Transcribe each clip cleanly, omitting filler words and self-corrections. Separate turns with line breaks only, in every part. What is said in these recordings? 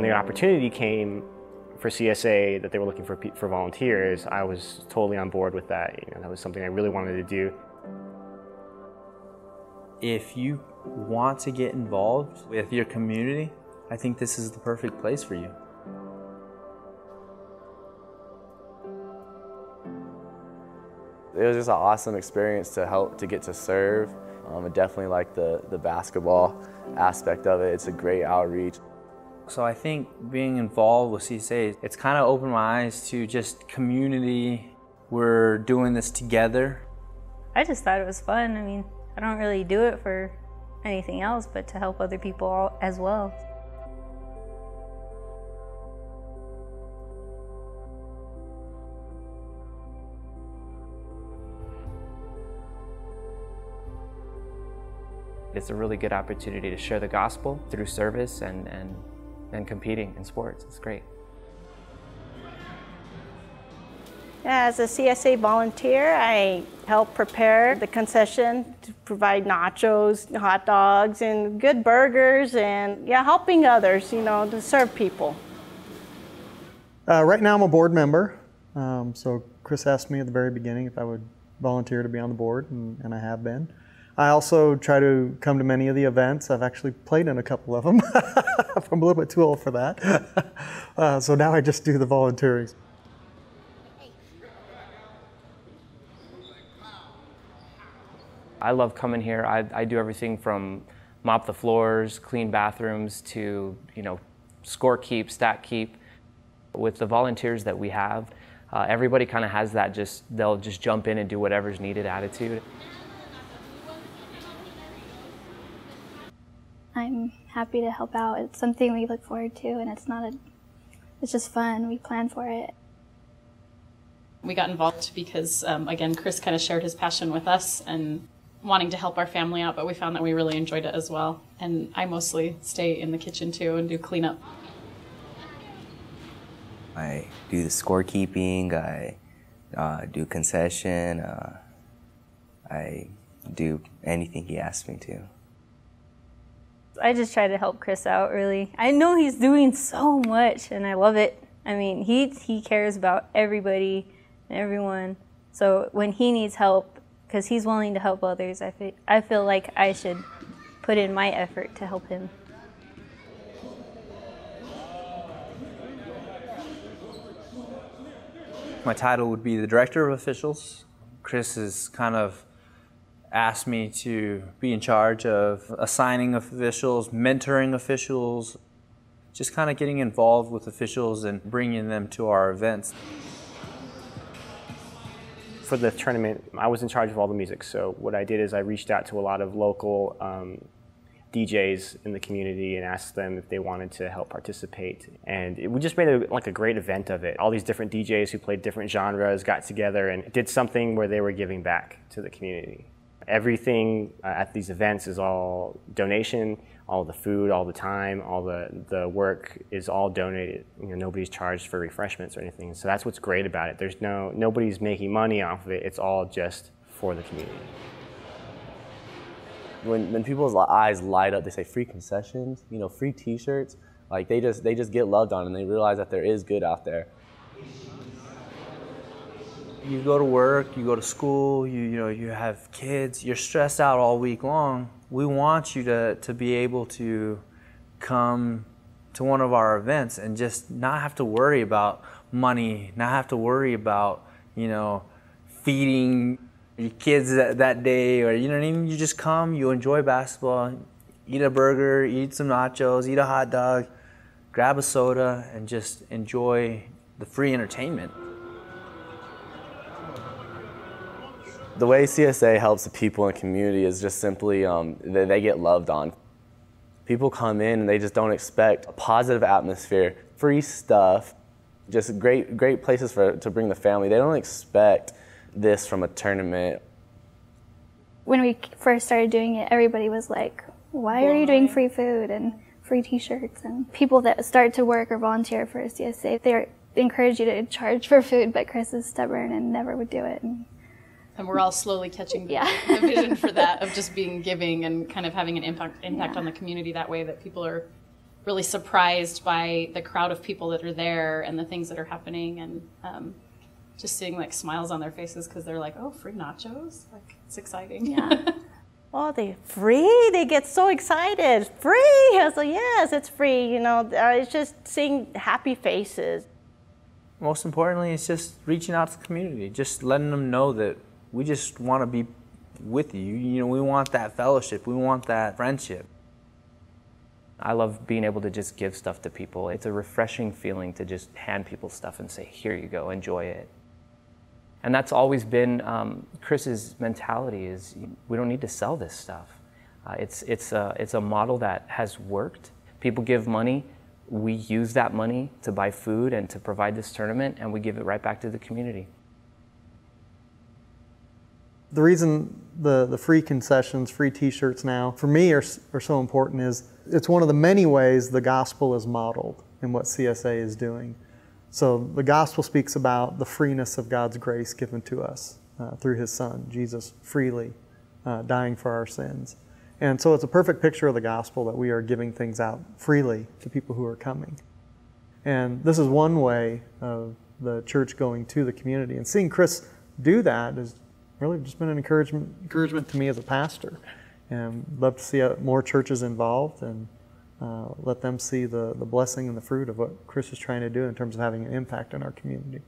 the opportunity came for CSA that they were looking for volunteers, I was totally on board with that. You know, that was something I really wanted to do.
If you want to get involved with your community, I think this is the perfect place for you.
It was just an awesome experience to get to serve. I definitely like the basketball aspect of it. It's a great outreach.
So I think being involved with CSA, it's kind of opened my eyes to just community. We're doing this together.
I just thought it was fun. I mean, I don't really do it for anything else but to help other people as well.
It's a really good opportunity to share the gospel through service and competing in sports. It's great.
As a CSA volunteer, I help prepare the concession to provide nachos, hot dogs, and good burgers, and helping others, to serve people.
Right now I'm a board member, so Chris asked me at the very beginning if I would volunteer to be on the board, and I have been. I also try to come to many of the events. I've actually played in a couple of them. I'm a little bit too old for that. So now I just do the volunteering.
I love coming here. I do everything from mop the floors, clean bathrooms, to score keep, stat keep. With the volunteers that we have, everybody kind of has that they'll just jump in and do whatever's needed attitude.
I'm happy to help out. It's something we look forward to, and it's just fun. We plan for it.
We got involved because, again, Chris kind of shared his passion with us and wanting to help our family out, but we found that we really enjoyed it as well. And I mostly stay in the kitchen too and do cleanup.
I do the scorekeeping, I do concession, I do anything he asks me to.
I just try to help Chris out, really. I know he's doing so much, and I love it. I mean, he cares about everybody and everyone. So when he needs help, because he's willing to help others, I feel like I should put in my effort to help him.
My title would be the Director of Officials. Chris has kind of asked me to be in charge of assigning officials, mentoring officials, just kind of getting involved with officials and bringing them to our events.
For the tournament, I was in charge of all the music, so what I did is I reached out to a lot of local DJs in the community and asked them if they wanted to help participate. And we just made a great event of it. All these different DJs who played different genres got together and did something where they were giving back to the community. Everything at these events is all donation. All the food, all the time, all the work is all donated. Nobody's charged for refreshments or anything. So that's what's great about it. There's nobody's making money off of it. It's all just for the community.
When people's eyes light up, they say free concessions, free T-shirts. Like they just get loved on, and they realize that there is good out there.
You go to work, you go to school, you have kids, you're stressed out all week long. We want you to be able to come to one of our events and just not have to worry about money, not have to worry about, feeding your kids that day, or you know what I mean? You just come, you enjoy basketball, eat a burger, eat some nachos, eat a hot dog, grab a soda, and just enjoy the free entertainment.
The way CSA helps the people in the community is just simply they get loved on. People come in and they just don't expect a positive atmosphere, free stuff, just great places to bring the family. They don't expect this from a tournament.
When we first started doing it, everybody was like, why are you doing free food and free T-shirts? And people that start to work or volunteer for CSA, they encourage you to charge for food, but Chris is stubborn and never would do it.
And we're all slowly catching the vision for that, of just being giving and kind of having an impact on the community that way, that people are really surprised by the crowd of people that are there and the things that are happening, and just seeing like smiles on their faces because they're like, oh, free nachos? Like, it's exciting.
Yeah. Oh, they free? They get so excited. Free? I was like, yes, it's free. You know, it's just seeing happy faces.
Most importantly, it's just reaching out to the community, just letting them know that we just want to be with you. You know, we want that fellowship. We want that friendship.
I love being able to just give stuff to people. It's a refreshing feeling to just hand people stuff and say, here you go, enjoy it. And that's always been Chris's mentality, is we don't need to sell this stuff. It's a model that has worked. People give money. We use that money to buy food and to provide this tournament, and we give it right back to the community.
The reason the free concessions, free t-shirts now, for me are so important is it's one of the many ways the gospel is modeled in what CSA is doing. So the gospel speaks about the freeness of God's grace given to us through His Son, Jesus, freely dying for our sins. And so it's a perfect picture of the gospel that we are giving things out freely to people who are coming. And this is one way of the church going to the community. And seeing Chris do that has really just been an encouragement to me as a pastor. And I'd love to see more churches involved and let them see the blessing and the fruit of what Chris is trying to do in terms of having an impact in our community.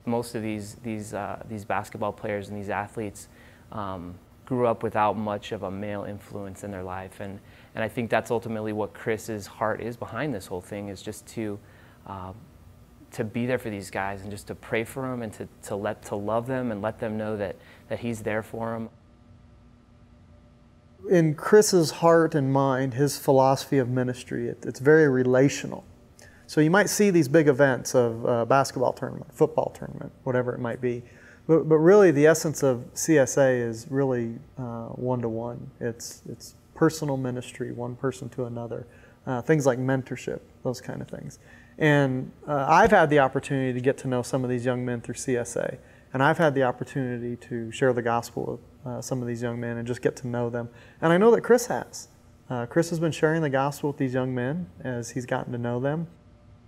Most of these basketball players and these athletes grew up without much of a male influence in their life, and I think that's ultimately what Chris's heart is behind this whole thing, is just to be there for these guys and just to pray for them and to love them and let them know that He's there for them.
In Chris's heart and mind, his philosophy of ministry, it's very relational. So you might see these big events of a basketball tournament, football tournament, whatever it might be. But really the essence of CSA is really one-to-one. It's personal ministry, one person to another. Things like mentorship, those kind of things. And I've had the opportunity to get to know some of these young men through CSA. And I've had the opportunity to share the gospel with some of these young men and just get to know them. And I know that Chris has. Chris has been sharing the gospel with these young men as he's gotten to know them.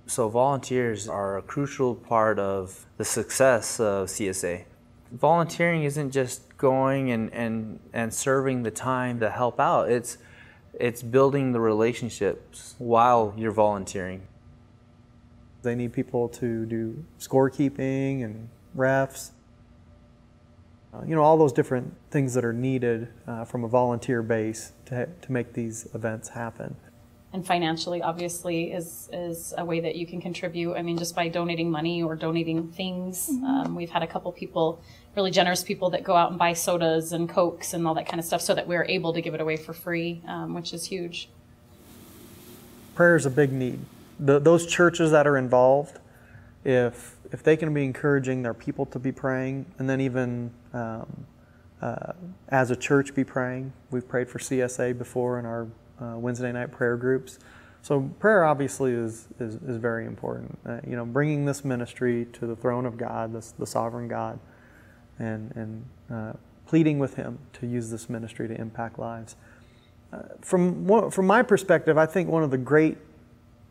So volunteers are a crucial part of the success of CSA. Volunteering isn't just going and serving the time to help out. It's building the relationships while you're volunteering.
They need people to do scorekeeping and refs. You know, all those different things that are needed from a volunteer base to make these events happen.
And financially, obviously, is a way that you can contribute. I mean, just by donating money or donating things. We've had a couple people, really generous people, that go out and buy sodas and Cokes and all that kind of stuff so that we're able to give it away for free, which is huge.
Prayer is a big need. Those churches that are involved, if they can be encouraging their people to be praying, and then even as a church be praying. We've prayed for CSA before in our Wednesday night prayer groups. So prayer obviously is very important. You know, bringing this ministry to the throne of God, the sovereign God, and pleading with Him to use this ministry to impact lives. From my perspective, I think one of the great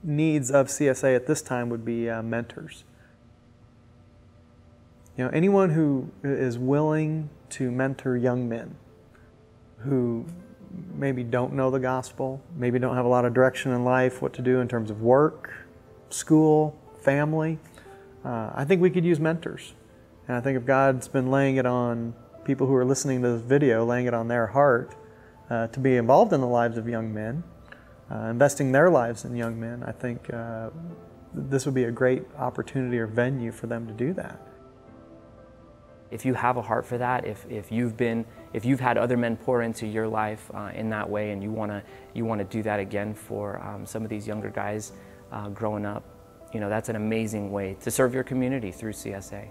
needs of CSA at this time would be mentors. You know, anyone who is willing to mentor young men who maybe don't know the gospel, maybe don't have a lot of direction in life, what to do in terms of work, school, family. I think we could use mentors. And I think if God's been laying it on people who are listening to this video, laying it on their heart to be involved in the lives of young men, investing their lives in young men, I think this would be a great opportunity or venue for them to do that.
If you have a heart for that, if you've had other men pour into your life in that way, and you want to do that again for some of these younger guys growing up, you know, that's an amazing way to serve your community through CSA.